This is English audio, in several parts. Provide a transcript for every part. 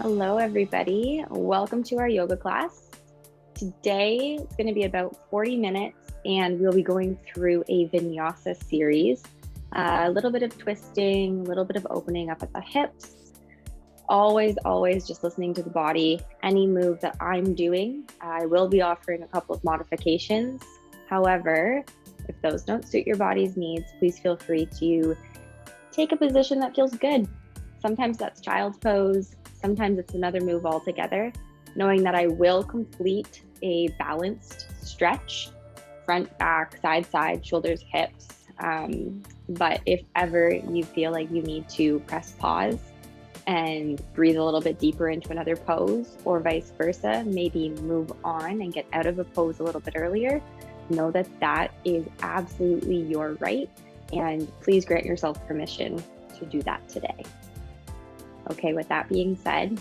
Hello, everybody. Welcome to our yoga class. Today, it's going to be about 40 minutes, and we'll be going through a Vinyasa series. A little bit of twisting, a little bit of opening up at the hips. Always just listening to the body. Any move that I'm doing, I will be offering a couple of modifications. However, if those don't suit your body's needs, please feel free to take a position that feels good. Sometimes that's child's pose. Sometimes it's another move altogether, knowing that I will complete a balanced stretch, front, back, side, shoulders, hips. But if ever you feel like you need to press pause and breathe a little bit deeper into another pose, or vice versa, maybe move on and get out of a pose a little bit earlier, know that that is absolutely your right. And please grant yourself permission to do that today. Okay, with that being said,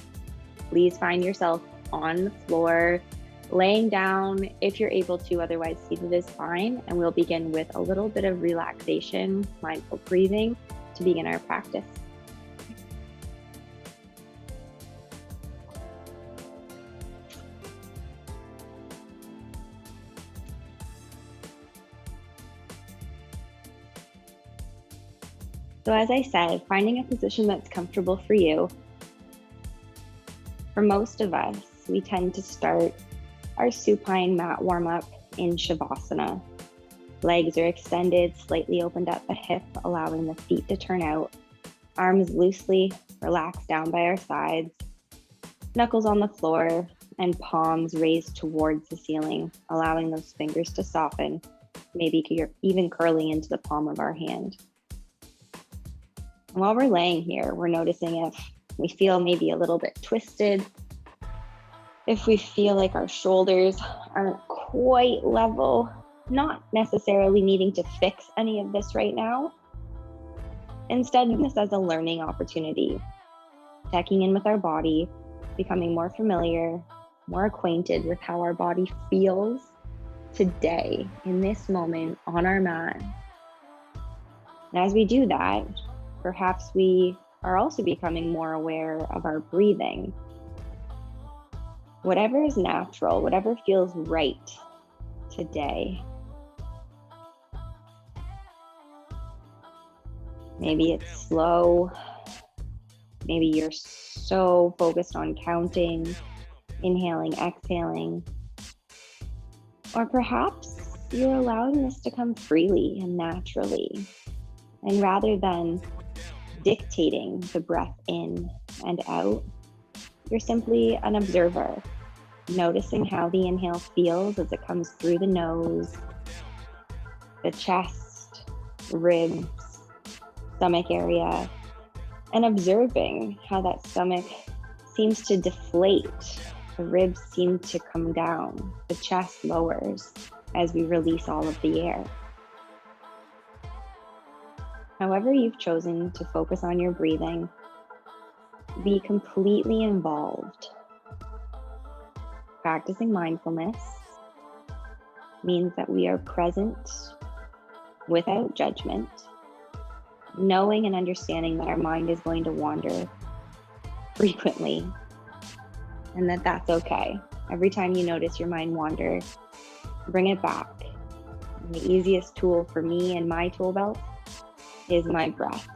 please find yourself on the floor, laying down if you're able to, otherwise seated is fine. And we'll begin with a little bit of relaxation, mindful breathing to begin our practice. So as I said, finding a position that's comfortable for you. For most of us, we tend to start our supine mat warm-up in Shavasana. Legs are extended, slightly opened at the hip, allowing the feet to turn out. Arms loosely relaxed down by our sides. Knuckles on the floor and palms raised towards the ceiling, allowing those fingers to soften, maybe even curling into the palm of our hand. While we're laying here, we're noticing if we feel maybe a little bit twisted, if we feel like our shoulders aren't quite level, not necessarily needing to fix any of this right now. Instead, this as a learning opportunity, checking in with our body, becoming more familiar, more acquainted with how our body feels today, in this moment, on our mat. And as we do that, perhaps we are also becoming more aware of our breathing. Whatever is natural, whatever feels right today. Maybe it's slow. Maybe you're so focused on counting, inhaling, exhaling. Or perhaps you're allowing this to come freely and naturally. And rather than dictating the breath in and out, you're simply an observer, noticing how the inhale feels as it comes through the nose, the chest, ribs, stomach area, and observing how that stomach seems to deflate, the ribs seem to come down, the chest lowers as we release all of the air. However you've chosen to focus on your breathing, be completely involved. Practicing mindfulness means that we are present without judgment, knowing and understanding that our mind is going to wander frequently, and that that's okay. Every time you notice your mind wander, bring it back. And the easiest tool for me in my tool belt is my breath.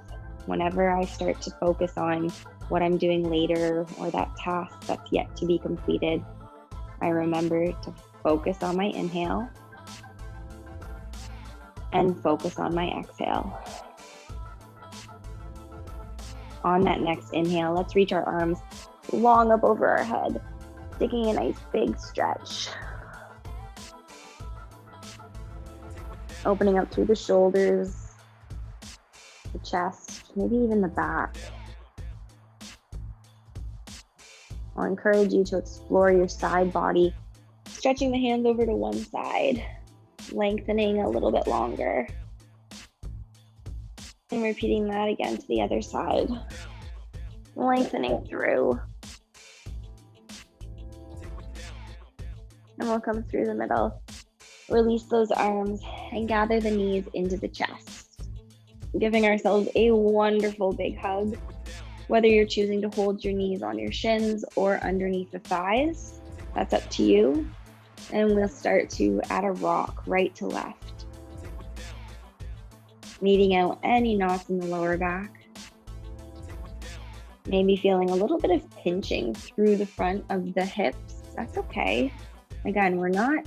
Whenever I start to focus on what I'm doing later or that task that's yet to be completed, I remember to focus on my inhale and focus on my exhale. On that next inhale, let's reach our arms long up over our head, taking a nice big stretch. Opening up through the shoulders, the chest, maybe even the back. I'll encourage you to explore your side body, stretching the hands over to one side, lengthening a little bit longer, and repeating that again to the other side, lengthening through. And we'll come through the middle, release those arms, and gather the knees into the chest, giving ourselves a wonderful big hug. Whether you're choosing to hold your knees on your shins or underneath the thighs, that's up to you. And we'll start to add a rock right to left, meeting out any knots in the lower back. Maybe feeling a little bit of pinching through the front of the hips. That's okay. Again, we're not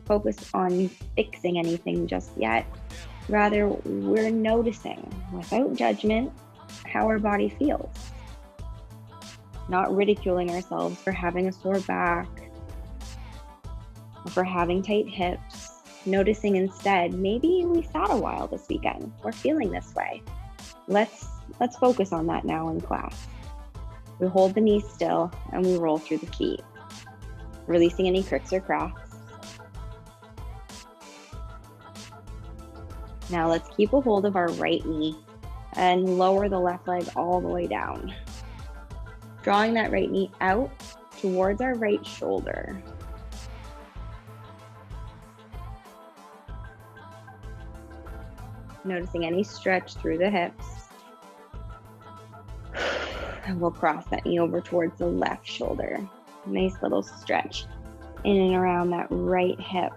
focused on fixing anything just yet. Rather, we're noticing, without judgment, how our body feels. Not ridiculing ourselves for having a sore back or for having tight hips. Noticing instead, maybe we sat a while this weekend. We're feeling this way. Let's focus on that now in class. We hold the knees still and we roll through the feet, releasing any cricks or cracks. Now let's keep a hold of our right knee and lower the left leg all the way down. Drawing that right knee out towards our right shoulder. Noticing any stretch through the hips. And we'll cross that knee over towards the left shoulder. Nice little stretch in and around that right hip.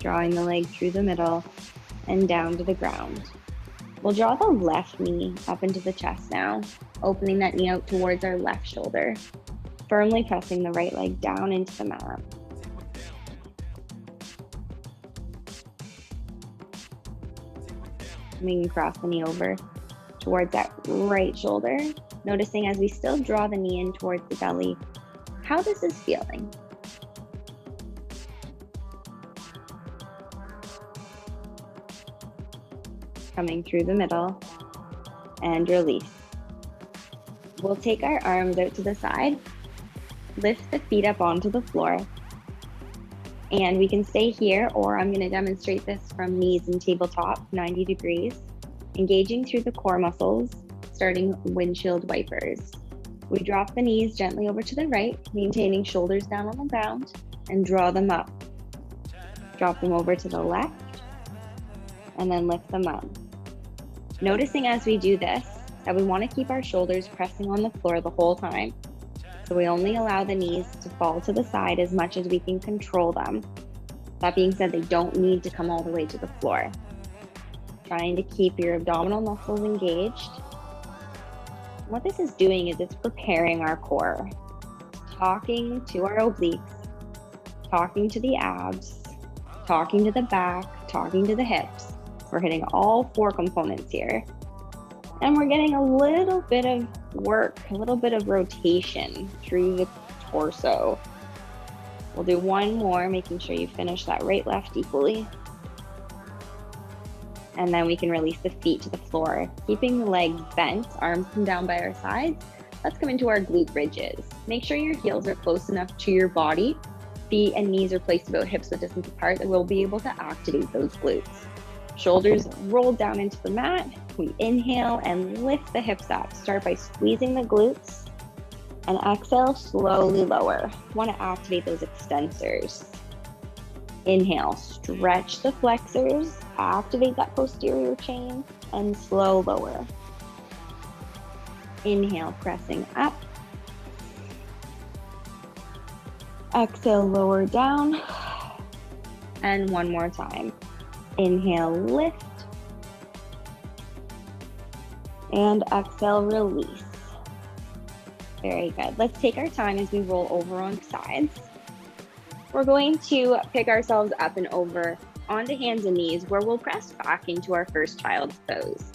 Drawing the leg through the middle and down to the ground. We'll draw the left knee up into the chest now, opening that knee out towards our left shoulder, firmly pressing the right leg down into the mat. We can cross the knee over towards that right shoulder, noticing as we still draw the knee in towards the belly, how this is feeling. Coming through the middle and release. We'll take our arms out to the side, lift the feet up onto the floor, and we can stay here, or I'm going to demonstrate this from knees and tabletop, 90 degrees, engaging through the core muscles, starting windshield wipers. We drop the knees gently over to the right, maintaining shoulders down on the ground, and draw them up. Drop them over to the left, and then lift them up. Noticing as we do this, that we want to keep our shoulders pressing on the floor the whole time. So we only allow the knees to fall to the side as much as we can control them. That being said, they don't need to come all the way to the floor. Trying to keep your abdominal muscles engaged. What this is doing is it's preparing our core, talking to our obliques, talking to the abs, talking to the back, talking to the hips. We're hitting all four components here. And we're getting a little bit of work, a little bit of rotation through the torso. We'll do one more, making sure you finish that right, left equally. And then we can release the feet to the floor, keeping the legs bent, arms come down by our sides. Let's come into our glute bridges. Make sure your heels are close enough to your body. Feet and knees are placed about hips width distance apart, that we'll be able to activate those glutes. Shoulders rolled down into the mat. We inhale and lift the hips up. Start by squeezing the glutes and exhale, slowly lower. Want to activate those extensors. Inhale, stretch the flexors, activate that posterior chain, and slow lower. Inhale, pressing up. Exhale, lower down. And one more time. Inhale, lift. And exhale, release. Very good. Let's take our time as we roll over on sides. We're going to pick ourselves up and over onto hands and knees, where we'll press back into our first child's pose.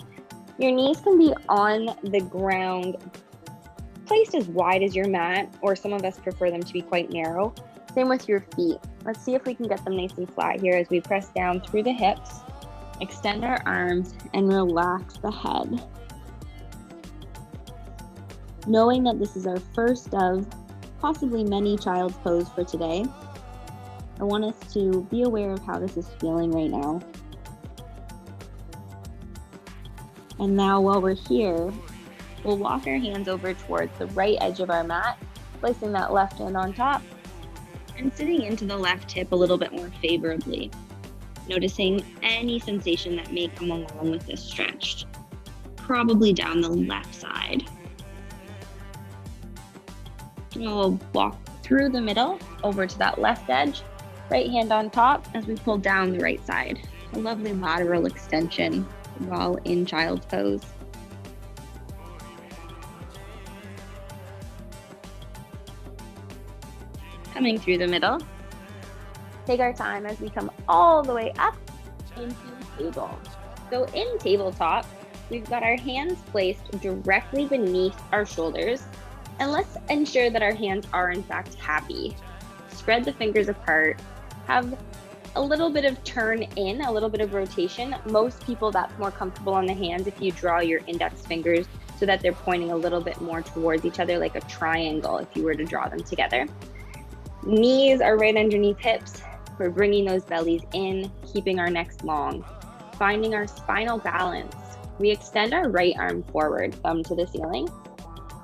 Your knees can be on the ground, placed as wide as your mat, or some of us prefer them to be quite narrow. Same with your feet. Let's see if we can get them nice and flat here as we press down through the hips, extend our arms, and relax the head. Knowing that this is our first of possibly many child's pose for today, I want us to be aware of how this is feeling right now. And now while we're here, we'll walk our hands over towards the right edge of our mat, placing that left hand on top and sitting into the left hip a little bit more favorably. Noticing any sensation that may come along with this stretch, probably down the left side. We'll walk through the middle over to that left edge, right hand on top as we pull down the right side. A lovely lateral extension while in child's pose. Coming through the middle. Take our time as we come all the way up into table. So in tabletop, we've got our hands placed directly beneath our shoulders, and let's ensure that our hands are in fact happy. Spread the fingers apart, have a little bit of turn in, a little bit of rotation. Most people, that's more comfortable on the hands if you draw your index fingers so that they're pointing a little bit more towards each other, like a triangle if you were to draw them together. Knees are right underneath hips. We're bringing those bellies in, keeping our necks long, finding our spinal balance. We extend our right arm forward, thumb to the ceiling,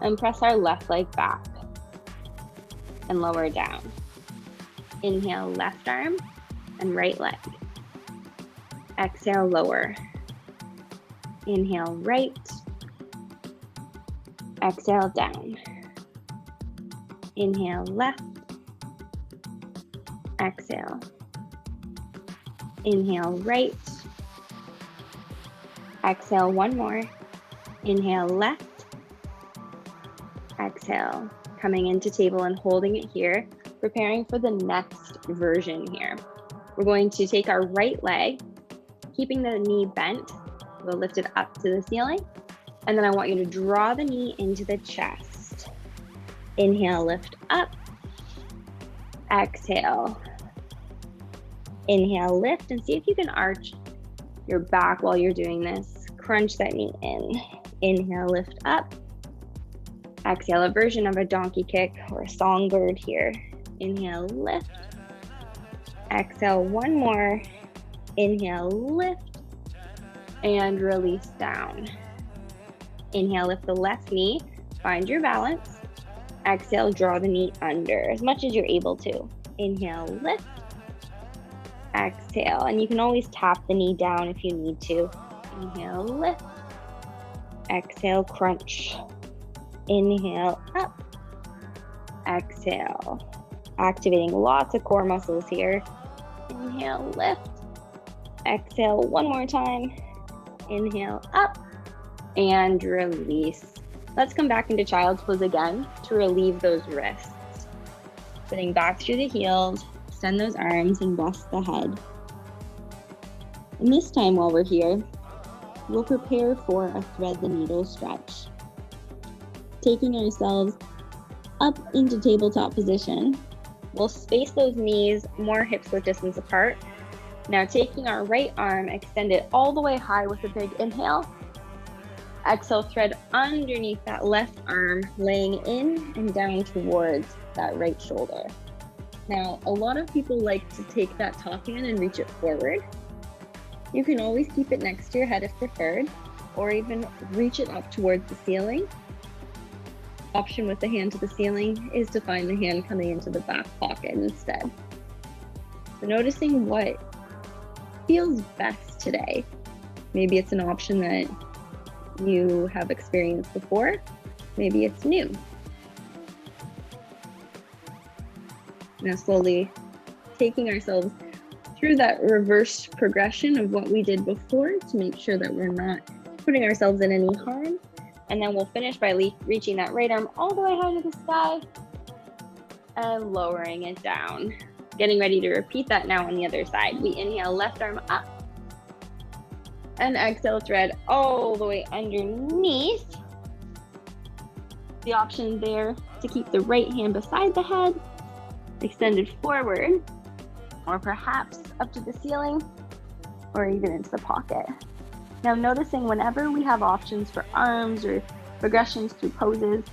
and press our left leg back and lower down. Inhale, left arm and right leg. Exhale, lower. Inhale, right. Exhale, down. Inhale, left. Exhale. Inhale, right. Exhale, one more. Inhale, left. Exhale. Coming into table and holding it here, preparing for the next version here. We're going to take our right leg, keeping the knee bent. We'll lift it up to the ceiling. And then I want you to draw the knee into the chest. Inhale, lift up. Exhale. Inhale, lift, and see if you can arch your back while you're doing this. Crunch that knee in. Inhale, lift up. Exhale, a version of a donkey kick or a songbird here. Inhale, lift. Exhale, one more. Inhale, lift. And release down. Inhale, lift the left knee. Find your balance. Exhale, draw the knee under as much as you're able to. Inhale, lift. Exhale, and you can always tap the knee down if you need to. Inhale, lift. Exhale, crunch. Inhale, up. Exhale. Activating lots of core muscles here. Inhale, lift. Exhale, one more time. Inhale, up. And release. Let's come back into child's pose again to relieve those wrists. Sitting back through the heels. Extend those arms and rest the head. And this time while we're here, we'll prepare for a thread the needle stretch. Taking ourselves up into tabletop position, we'll space those knees more hips width distance apart. Now taking our right arm, extend it all the way high with a big inhale. Exhale, thread underneath that left arm, laying in and down towards that right shoulder. Now, a lot of people like to take that top hand and reach it forward. You can always keep it next to your head if preferred, or even reach it up towards the ceiling. Option with the hand to the ceiling is to find the hand coming into the back pocket instead. So noticing what feels best today. Maybe it's an option that you have experienced before. Maybe it's new. Now slowly taking ourselves through that reverse progression of what we did before to make sure that we're not putting ourselves in any harm. And then we'll finish by reaching that right arm all the way high to the sky and lowering it down. Getting ready to repeat that now on the other side. We inhale, left arm up. And exhale, thread all the way underneath. The option there to keep the right hand beside the head, extended forward, or perhaps up to the ceiling, or even into the pocket. Now noticing whenever we have options for arms or progressions through poses,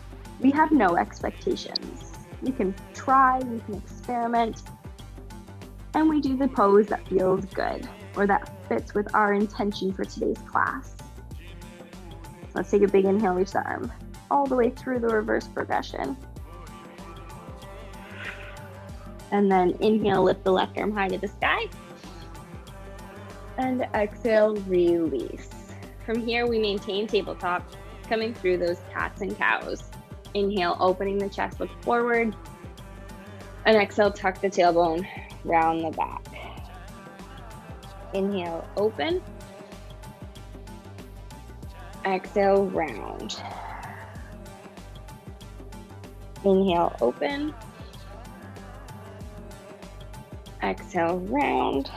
we have no expectations. We can try, we can experiment, and we do the pose that feels good or that fits with our intention for today's class. Let's take a big inhale, reach the arm all the way through the reverse progression. And then inhale, lift the left arm high to the sky. And exhale, release. From here, we maintain tabletop, coming through those cats and cows. Inhale, opening the chest, look forward. And exhale, tuck the tailbone, round the back. Inhale, open. Exhale, round. Inhale, open. Exhale, round.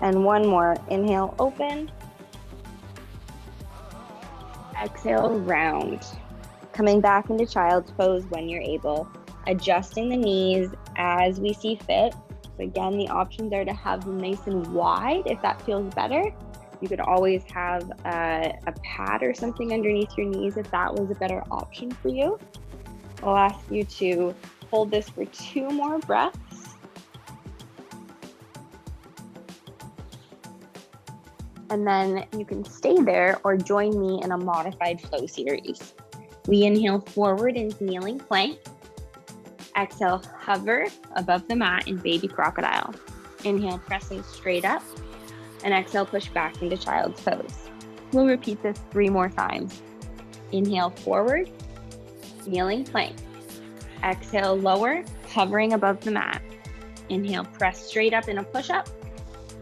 And one more. Inhale, open. Exhale, round. Coming back into child's pose when you're able. Adjusting the knees as we see fit. So again, the options are to have them nice and wide if that feels better. You could always have a pad or something underneath your knees if that was a better option for you. I'll ask you to hold this for 2 more breaths. And then you can stay there or join me in a modified flow series. We inhale forward into kneeling plank. Exhale, hover above the mat in baby crocodile. Inhale, pressing straight up. And exhale, push back into child's pose. We'll repeat this 3 more times. Inhale, forward, kneeling plank. Exhale, lower, hovering above the mat. Inhale, press straight up in a push-up.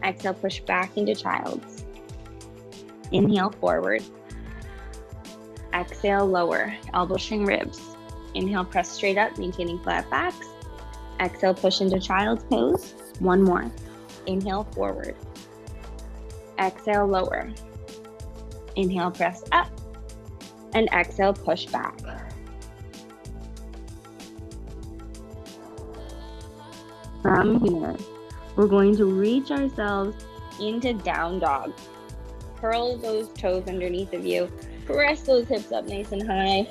Exhale, push back into child's. Inhale, forward. Exhale, lower, elbow string ribs. Inhale, press straight up, maintaining flat backs. Exhale, push into child's pose. 1 more. Inhale, forward. Exhale, lower. Inhale, press up. And exhale, push back. From here, we're going to reach ourselves into down dog. Curl those toes underneath of you. Press those hips up nice and high.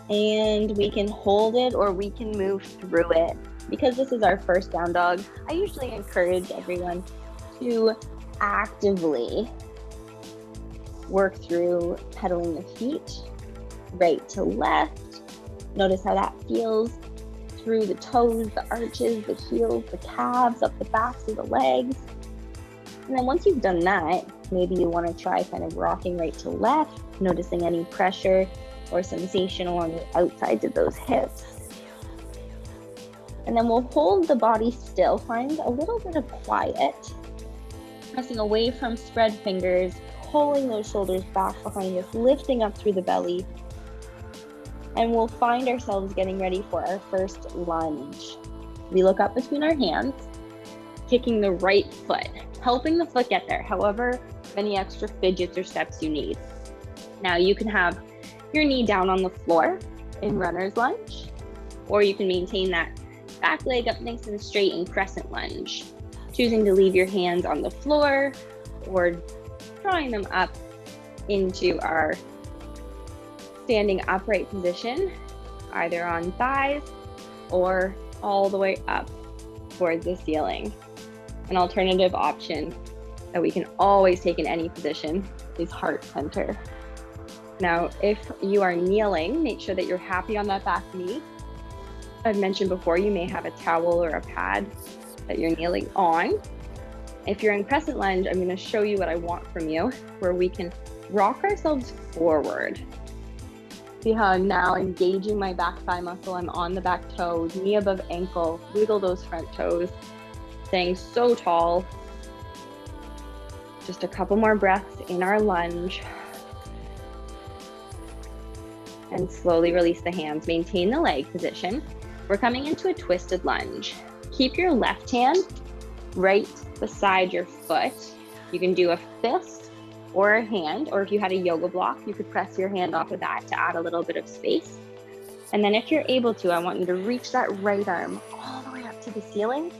And we can hold it or we can move through it. Because this is our first down dog, I usually encourage everyone to actively work through pedaling the feet, right to left. Notice how that feels through the toes, the arches, the heels, the calves, up the backs of the legs. And then once you've done that, maybe you want to try kind of rocking right to left, noticing any pressure or sensation along the outsides of those hips. And then we'll hold the body still, find a little bit of quiet, pressing away from spread fingers, pulling those shoulders back behind us, lifting up through the belly. And we'll find ourselves getting ready for our first lunge. We look up between our hands, kicking the right foot, helping the foot get there, however many extra fidgets or steps you need. Now you can have your knee down on the floor in runner's lunge, or you can maintain that back leg up nice and straight in crescent lunge, choosing to leave your hands on the floor or drawing them up into our standing upright position, either on thighs or all the way up towards the ceiling. An alternative option that we can always take in any position is heart center. Now, if you are kneeling, make sure that you're happy on that back knee. I've mentioned before, you may have a towel or a pad that you're kneeling on. If you're in crescent lunge, I'm going to show you what I want from you, where we can rock ourselves forward. See how I'm now engaging my back thigh muscle. I'm on the back toes, knee above ankle, wiggle those front toes, staying so tall. Just a couple more breaths in our lunge. And slowly release the hands. Maintain the leg position. We're coming into a twisted lunge. Keep your left hand right beside your foot. You can do a fist or a hand, or if you had a yoga block, you could press your hand off of that to add a little bit of space. And then if you're able to, I want you to reach that right arm all the way up to the ceiling,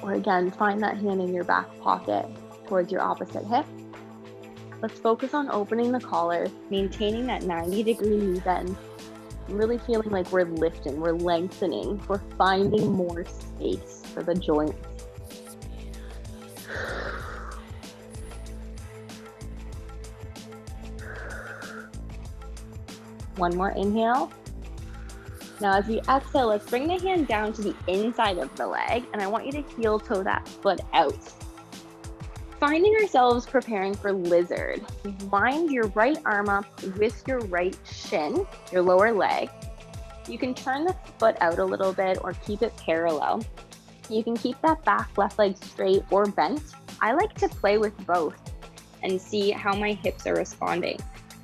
or again, find that hand in your back pocket towards your opposite hip. Let's focus on opening the collar, maintaining that 90-degree knee bend, really feeling like we're lifting, we're lengthening, we're finding more space for the joints. One more inhale. Now, as we exhale, let's bring the hand down to the inside of the leg, and I want you to heel toe that foot out. Finding ourselves preparing for lizard. Wind your right arm up with your right shin, your lower leg. You can turn the foot out a little bit or keep it parallel. You can keep that back left leg straight or bent. I like to play with both and see how my hips are responding,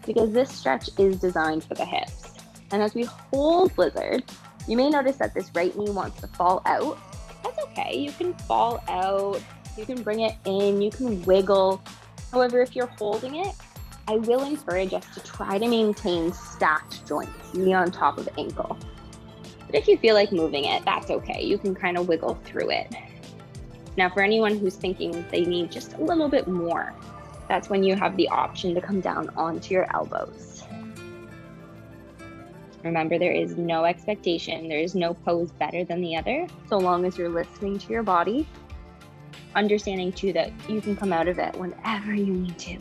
because this stretch is designed for the hips. And as we hold lizard, you may notice that this right knee wants to fall out. That's okay, you can fall out, you can bring it in, you can wiggle. However, if you're holding it, I will encourage us to try to maintain stacked joints, knee on top of ankle. But if you feel like moving it, that's okay. You can kind of wiggle through it. Now, for anyone who's thinking they need just a little bit more, that's when you have the option to come down onto your elbows. Remember, there is no expectation. There is no pose better than the other, so long as you're listening to your body, understanding too that you can come out of it whenever you need to.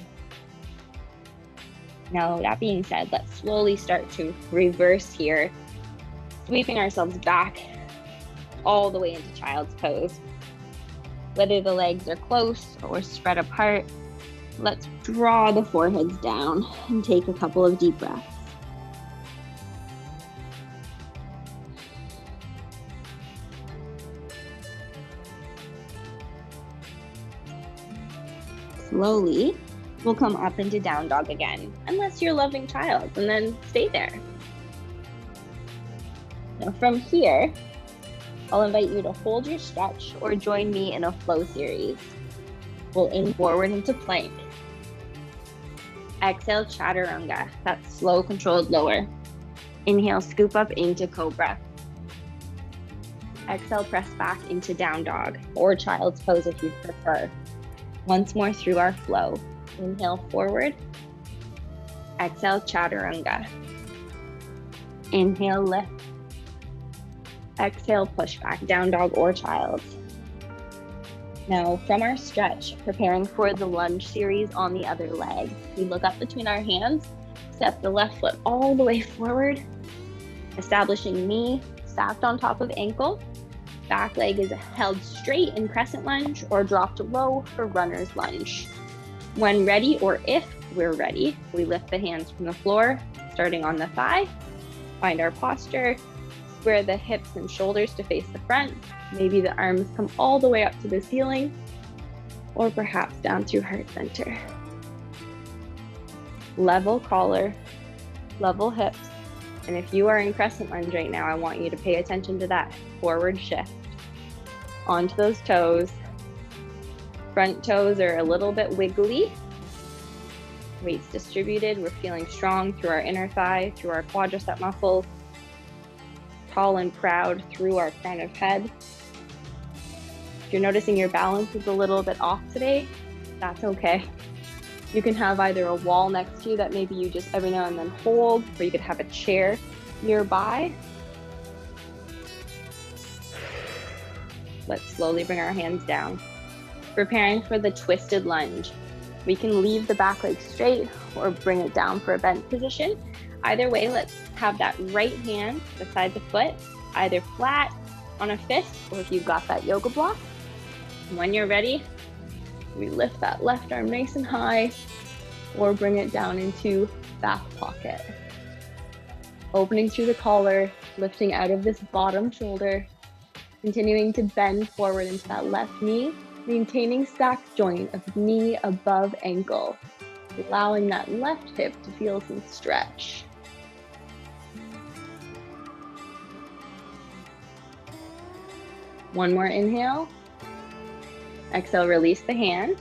Now, that being said, let's slowly start to reverse here, sweeping ourselves back all the way into child's pose. Whether the legs are close or spread apart, let's draw the foreheads down and take a couple of deep breaths. Slowly, we'll come up into down dog again, unless you're a loving child, and then stay there. Now from here, I'll invite you to hold your stretch or join me in a flow series. We'll in forward into plank. Exhale, chaturanga, that's slow, controlled lower. Inhale, scoop up into cobra. Exhale, press back into down dog or child's pose if you prefer. Once more through our flow. Inhale, forward. Exhale, chaturanga. Inhale, lift. Exhale, push back, down dog or child. Now, from our stretch, preparing for the lunge series on the other leg, we look up between our hands, step the left foot all the way forward, establishing knee stacked on top of ankle. Back leg is held straight in crescent lunge or dropped low for runner's lunge. When ready, or if we're ready, we lift the hands from the floor, starting on the thigh, find our posture, square the hips and shoulders to face the front. Maybe the arms come all the way up to the ceiling, or perhaps down through heart center. Level collar, level hips. And if you are in crescent lunge right now, I want you to pay attention to that forward shift. Onto those toes. Front toes are a little bit wiggly. Weights distributed. We're feeling strong through our inner thigh, through our quadricep muscles. Tall and proud through our crown of head. If you're noticing your balance is a little bit off today, that's okay. You can have either a wall next to you that maybe you just every now and then hold, or you could have a chair nearby. Let's slowly bring our hands down. Preparing for the twisted lunge. We can leave the back leg straight or bring it down for a bent position. Either way, let's have that right hand beside the foot, either flat on a fist, or if you've got that yoga block. When you're ready, we lift that left arm nice and high, or bring it down into back pocket. Opening through the collar, lifting out of this bottom shoulder, continuing to bend forward into that left knee, maintaining stacked joint of knee above ankle, allowing that left hip to feel some stretch. One more inhale. Exhale, release the hand.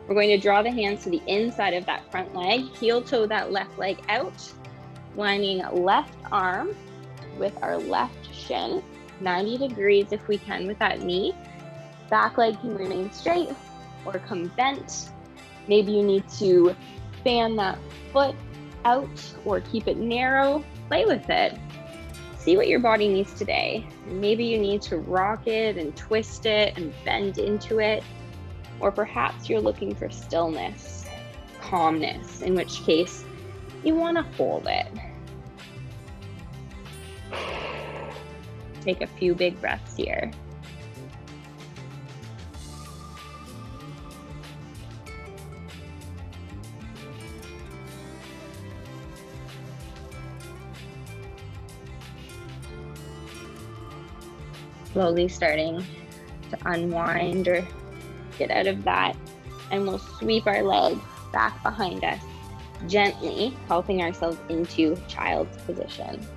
We're going to draw the hands to the inside of that front leg, heel toe that left leg out, lining left arm with our left shin, 90 degrees if we can with that knee. Back leg can remain straight or come bent. Maybe you need to fan that foot out or keep it narrow. Play with it. See what your body needs today. Maybe you need to rock it and twist it and bend into it. Or perhaps you're looking for stillness, calmness, in which case you want to hold it. take a few big breaths here. Slowly starting to unwind or get out of that, and we'll sweep our legs back behind us, gently helping ourselves into child's position.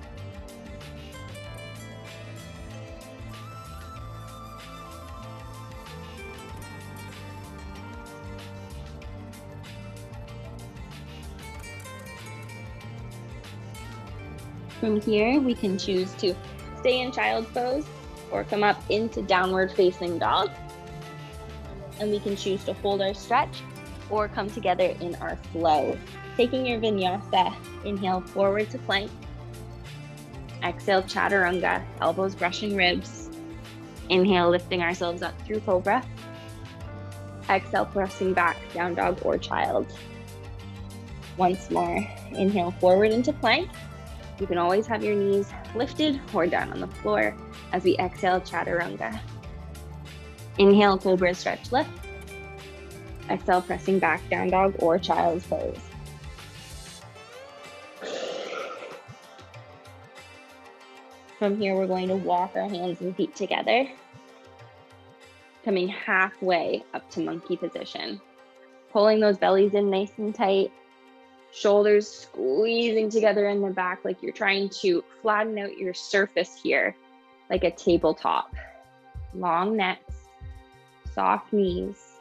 From here, we can choose to stay in child's pose or come up into downward facing dog. And we can choose to hold our stretch or come together in our flow. Taking your vinyasa, inhale forward to plank. Exhale, chaturanga, elbows brushing ribs. Inhale, lifting ourselves up through cobra. Exhale, pressing back, down dog or child. Once more, inhale forward into plank. You can always have your knees lifted or down on the floor as we exhale, chaturanga. Inhale, cobra stretch lift. Exhale, pressing back, down dog or child's pose. From here, we're going to walk our hands and feet together, coming halfway up to monkey position. Pulling those bellies in nice and tight, shoulders squeezing together in the back like you're trying to flatten out your surface here, like a tabletop. Long necks, soft knees.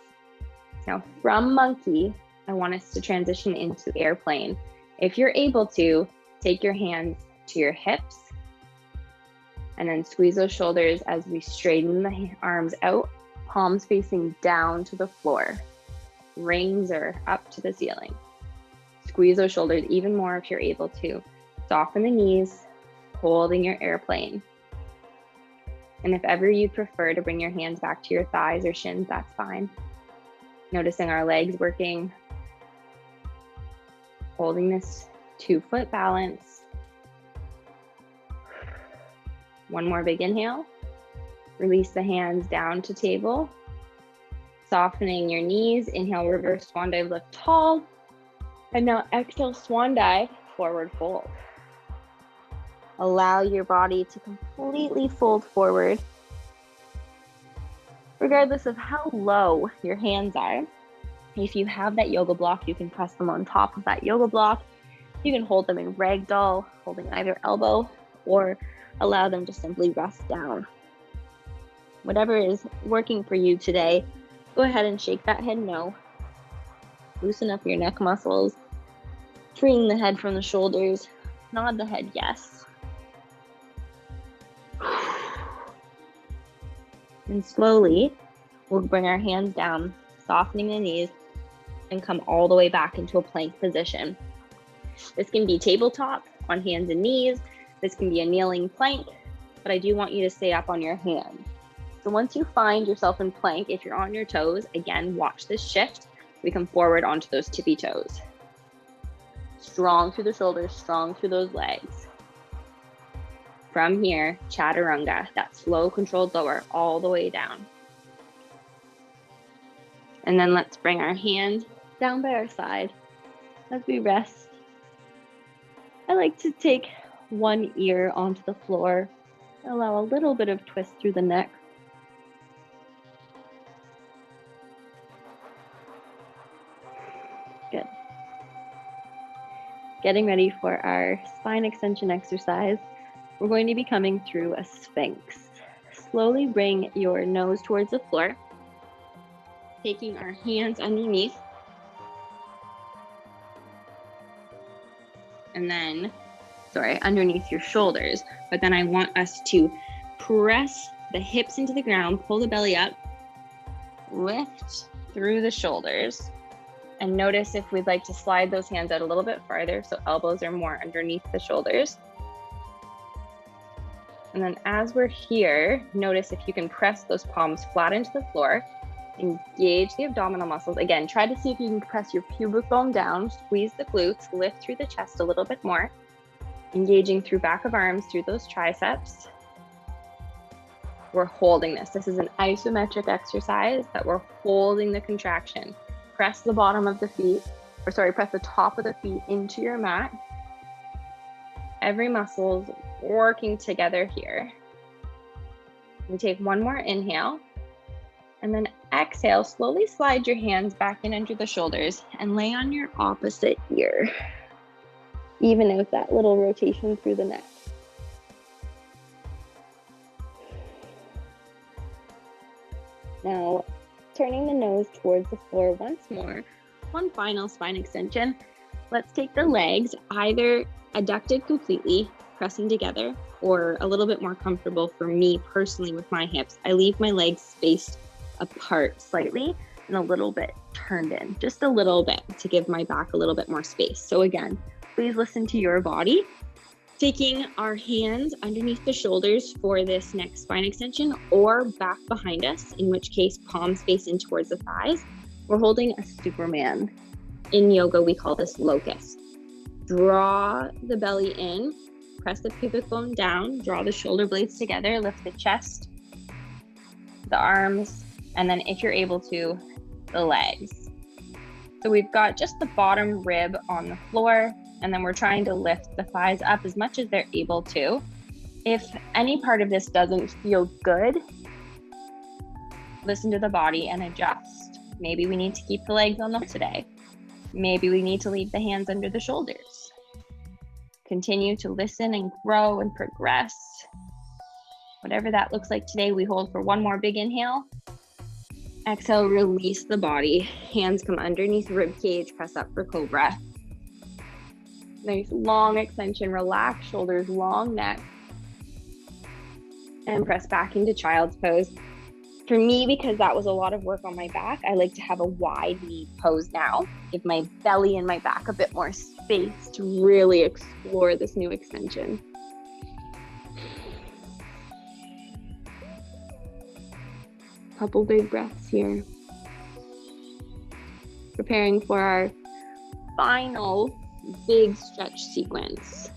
Now from monkey, I want us to transition into airplane. If you're able to, take your hands to your hips and then squeeze those shoulders as we straighten the arms out, palms facing down to the floor. Rings are up to the ceiling. Squeeze those shoulders even more if you're able to. Soften the knees, holding your airplane. And if ever you prefer to bring your hands back to your thighs or shins, that's fine. Noticing our legs working, holding this 2-foot balance. One more big inhale. Release the hands down to table. Softening your knees. Inhale, reverse swan dive, lift tall. And now exhale, swan dive, forward fold. Allow your body to completely fold forward, regardless of how low your hands are. If you have that yoga block, you can press them on top of that yoga block. You can hold them in ragdoll, holding either elbow, or allow them to simply rest down. Whatever is working for you today, go ahead and shake that head no. Loosen up your neck muscles, freeing the head from the shoulders. Nod the head yes. And slowly, we'll bring our hands down, softening the knees, and come all the way back into a plank position. This can be tabletop, on hands and knees. This can be a kneeling plank, but I do want you to stay up on your hands. So once you find yourself in plank, if you're on your toes, again, watch this shift. We come forward onto those tippy toes. Strong through the shoulders, strong through those legs. From here, chaturanga, that slow, controlled lower, all the way down. And then let's bring our hand down by our side as we rest. I like to take one ear onto the floor, allow a little bit of twist through the neck. Good. Getting ready for our spine extension exercise. We're going to be coming through a sphinx. Slowly bring your nose towards the floor, taking our hands underneath, and then, underneath your shoulders. But then I want us to press the hips into the ground, pull the belly up, lift through the shoulders, and notice if we'd like to slide those hands out a little bit farther so elbows are more underneath the shoulders. And then as we're here, notice if you can press those palms flat into the floor, engage the abdominal muscles. Again, try to see if you can press your pubic bone down, squeeze the glutes, lift through the chest a little bit more, engaging through back of arms, through those triceps. We're holding this. This is an isometric exercise that we're holding the contraction. Press the bottom of the feet, press the top of the feet into your mat. Every muscle's working together here. We take one more inhale, and then exhale, slowly slide your hands back in under the shoulders and lay on your opposite ear. Even out that little rotation through the neck. Now, turning the nose towards the floor once more. One final spine extension. Let's take the legs either adducted completely, pressing together, or a little bit more comfortable for me personally with my hips. I leave my legs spaced apart slightly and a little bit turned in, just a little bit to give my back a little bit more space. So again, please listen to your body. Taking our hands underneath the shoulders for this next spine extension or back behind us, in which case palms face in towards the thighs. We're holding a Superman. In yoga, we call this locust. Draw the belly in, press the pubic bone down, draw the shoulder blades together, lift the chest, the arms, and then if you're able to, the legs. So we've got just the bottom rib on the floor, and then we're trying to lift the thighs up as much as they're able to. If any part of this doesn't feel good, listen to the body and adjust. Maybe we need to keep the legs on the floor today. Maybe we need to leave the hands under the shoulders. Continue to listen and grow and progress. Whatever that looks like today, we hold for one more big inhale. Exhale, release the body. Hands come underneath rib cage, press up for cobra. Nice long extension, relax shoulders, long neck. And press back into child's pose. For me, because that was a lot of work on my back, I like to have a wide knee pose now. Give my belly and my back a bit more space to really explore this new extension. Couple big breaths here. Preparing for our final big stretch sequence.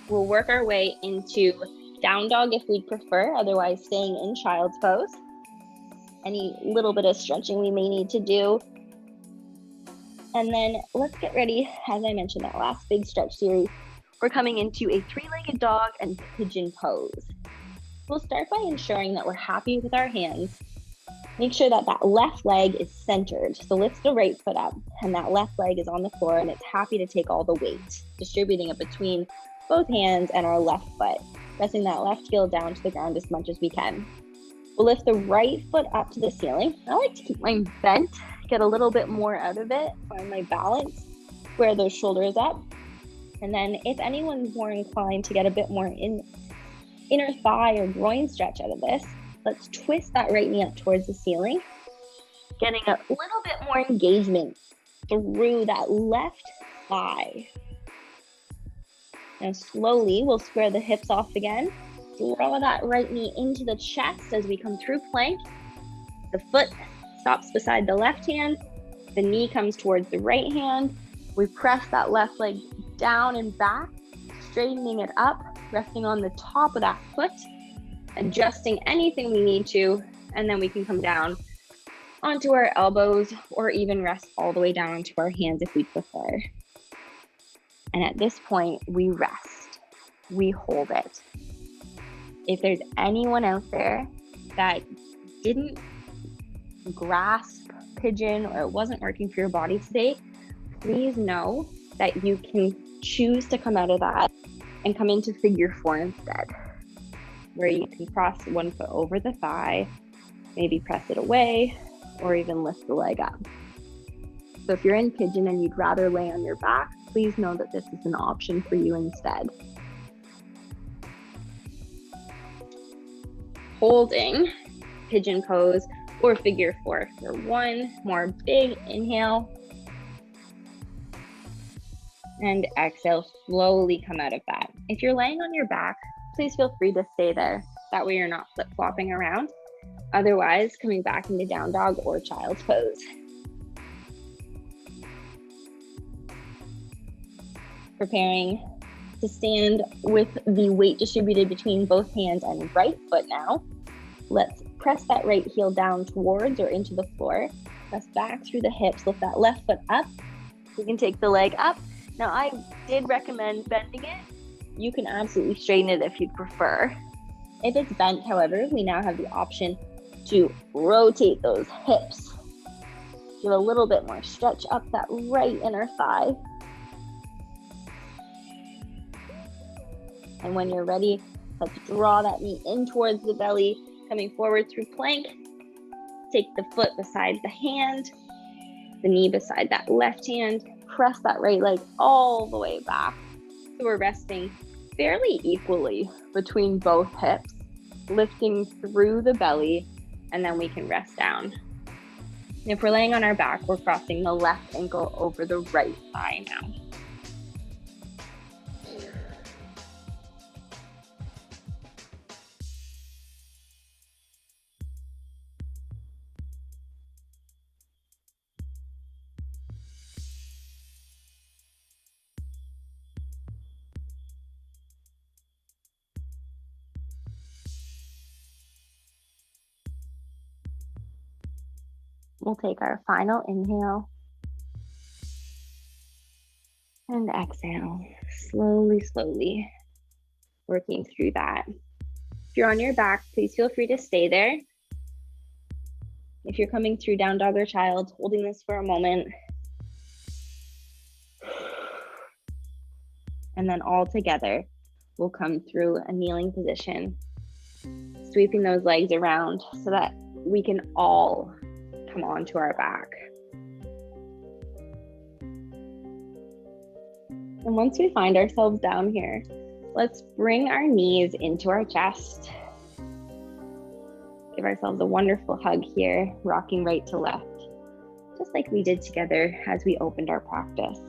We'll work our way into down dog if we'd prefer, otherwise staying in child's pose. Any little bit of stretching we may need to do. And then let's get ready, as I mentioned, that last big stretch series. We're coming into a three-legged dog and pigeon pose. We'll start by ensuring that we're happy with our hands. Make sure that that left leg is centered. So lift the right foot up and that left leg is on the floor and it's happy to take all the weight, distributing it between both hands and our left foot, pressing that left heel down to the ground as much as we can. We'll lift the right foot up to the ceiling. I like to keep mine bent, get a little bit more out of it, find my balance, square those shoulders up. And then if anyone's more inclined to get a bit more inner thigh or groin stretch out of this, let's twist that right knee up towards the ceiling, getting a little bit more engagement through that left thigh. Now slowly, we'll square the hips off again. Draw that right knee into the chest as we come through plank. The foot stops beside the left hand. The knee comes towards the right hand. We press that left leg down and back, straightening it up, resting on the top of that foot, adjusting anything we need to, and then we can come down onto our elbows or even rest all the way down onto our hands if we prefer. And at this point, we rest, we hold it. If there's anyone out there that didn't grasp pigeon or it wasn't working for your body today, please know that you can choose to come out of that and come into figure four instead, where you can cross one foot over the thigh, maybe press it away, or even lift the leg up. So if you're in pigeon and you'd rather lay on your back, please know that this is an option for you instead. Holding pigeon pose or figure four for one more big inhale. And exhale, slowly come out of that. If you're laying on your back, please feel free to stay there. That way you're not flip-flopping around. Otherwise, coming back into down dog or child's pose. Preparing to stand with the weight distributed between both hands and right foot now. Let's press that right heel down towards or into the floor. Press back through the hips, lift that left foot up. You can take the leg up. Now, I did recommend bending it. You can absolutely straighten it if you'd prefer. If it's bent, however, we now have the option to rotate those hips. Give a little bit more stretch up that right inner thigh. And when you're ready, let's draw that knee in towards the belly, coming forward through plank. Take the foot beside the hand, the knee beside that left hand. Press that right leg all the way back. So we're resting fairly equally between both hips, lifting through the belly, and then we can rest down. If we're laying on our back, we're crossing the left ankle over the right thigh now. We'll take our final inhale and exhale, slowly, slowly, working through that. If you're on your back, please feel free to stay there. If you're coming through down dog or child, holding this for a moment. And then all together, we'll come through a kneeling position, sweeping those legs around so that we can all come onto our back. And once we find ourselves down here, let's bring our knees into our chest. Give ourselves a wonderful hug here, rocking right to left, just like we did together as we opened our practice.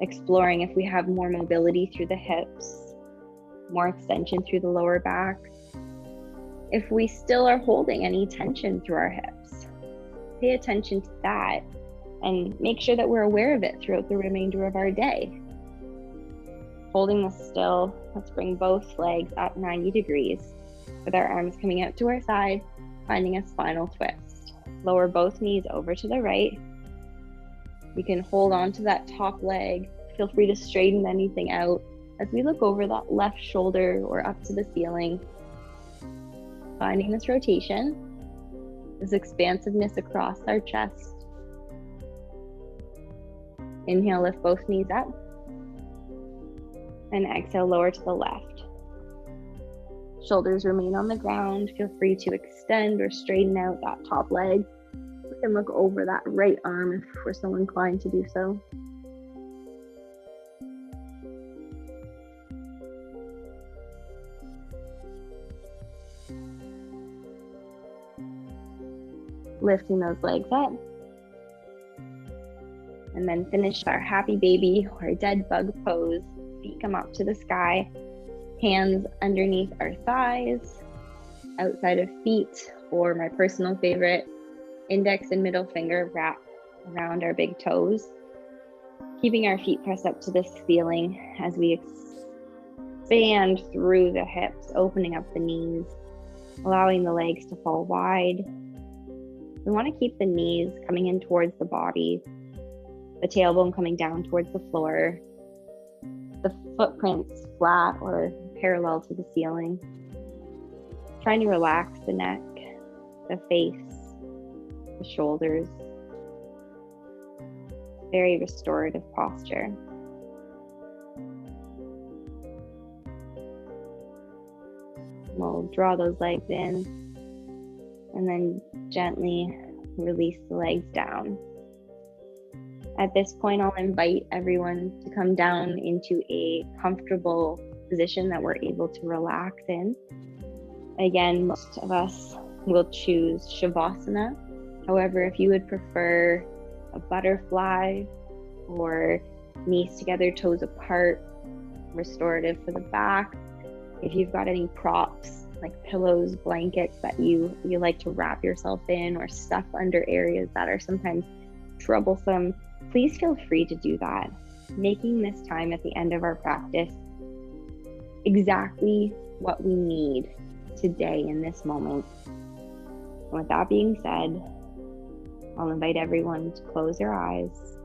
Exploring if we have more mobility through the hips, more extension through the lower back. If we still are holding any tension through our hips, pay attention to that and make sure that we're aware of it throughout the remainder of our day. Holding this still, let's bring both legs at 90 degrees with our arms coming out to our side, finding a spinal twist. Lower both knees over to the right. You can hold on to that top leg. Feel free to straighten anything out as we look over that left shoulder or up to the ceiling. Finding this rotation, this expansiveness across our chest. Inhale, lift both knees up. And exhale, lower to the left. Shoulders remain on the ground. Feel free to extend or straighten out that top leg. We can look over that right arm if we're so inclined to do so. Lifting those legs up. And then finish our happy baby or dead bug pose. Feet come up to the sky. Hands underneath our thighs, outside of feet, or my personal favorite, index and middle finger wrap around our big toes. Keeping our feet pressed up to the ceiling as we expand through the hips, opening up the knees, allowing the legs to fall wide. We want to keep the knees coming in towards the body, the tailbone coming down towards the floor, the footprints flat or parallel to the ceiling. Trying to relax the neck, the face, the shoulders. Very restorative posture. We'll draw those legs in and then gently release the legs down. At this point, I'll invite everyone to come down into a comfortable position that we're able to relax in. Again, most of us will choose Shavasana. However, if you would prefer a butterfly or knees together, toes apart, restorative for the back, if you've got any props like pillows, blankets that you like to wrap yourself in or stuff under areas that are sometimes troublesome, please feel free to do that. making this time at the end of our practice exactly what we need today in this moment. And with that being said, I'll invite everyone to close their eyes,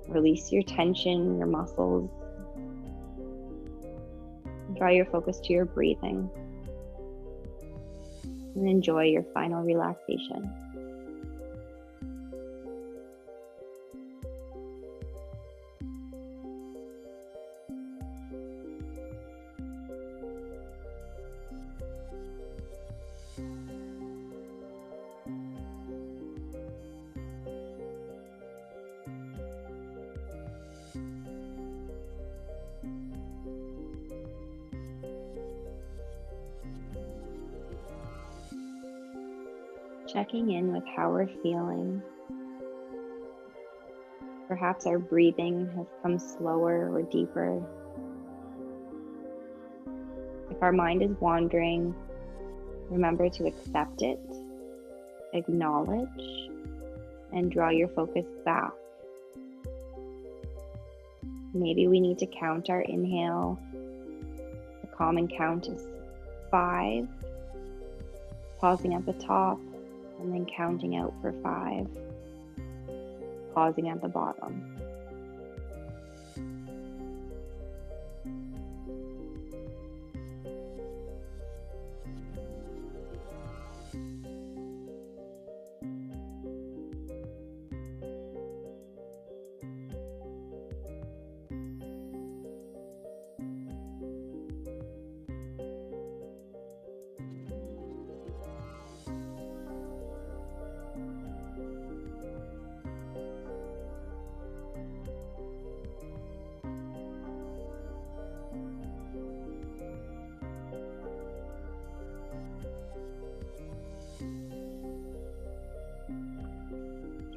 release your tension, your muscles, draw your focus to your breathing, and enjoy your final relaxation. Checking in with how we're feeling. Perhaps our breathing has come slower or deeper. If our mind is wandering, remember to accept it, acknowledge, and draw your focus back. Maybe we need to count our inhale. The common count is 5, pausing at the top, and then counting out for 5, pausing at the bottom.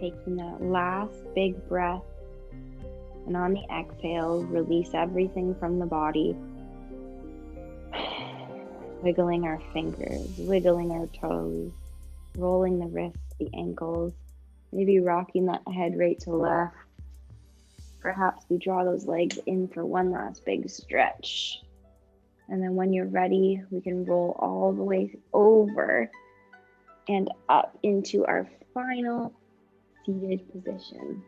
Taking that last big breath, and on the exhale, release everything from the body. Wiggling our fingers, wiggling our toes, rolling the wrists, the ankles, maybe rocking that head right to left. Perhaps we draw those legs in for one last big stretch. And then when you're ready, we can roll all the way over and up into our final seated position.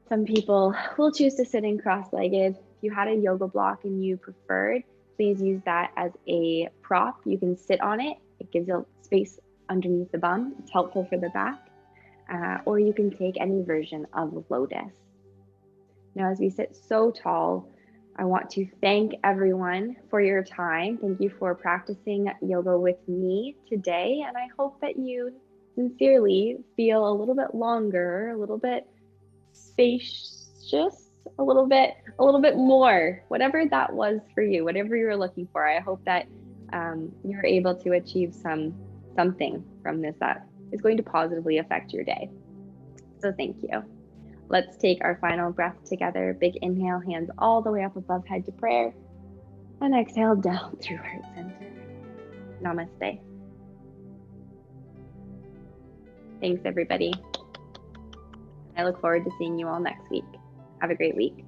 Some people will choose to sit in cross-legged. If you had a yoga block and you preferred, please use that as a prop. You can sit on it. It gives you space underneath the bum. It's helpful for the back. Or you can take any version of lotus. Now, as we sit so tall, I want to thank everyone for your time. Thank you for practicing yoga with me today. And I hope that you sincerely feel a little bit longer, a little bit spacious, a little bit more, whatever that was for you, whatever you were looking for. I hope that you're able to achieve something from this that is going to positively affect your day. So thank you. Let's take our final breath together. Big inhale, hands all the way up above head to prayer. And exhale down through heart center. Namaste. Thanks, everybody. I look forward to seeing you all next week. Have a great week.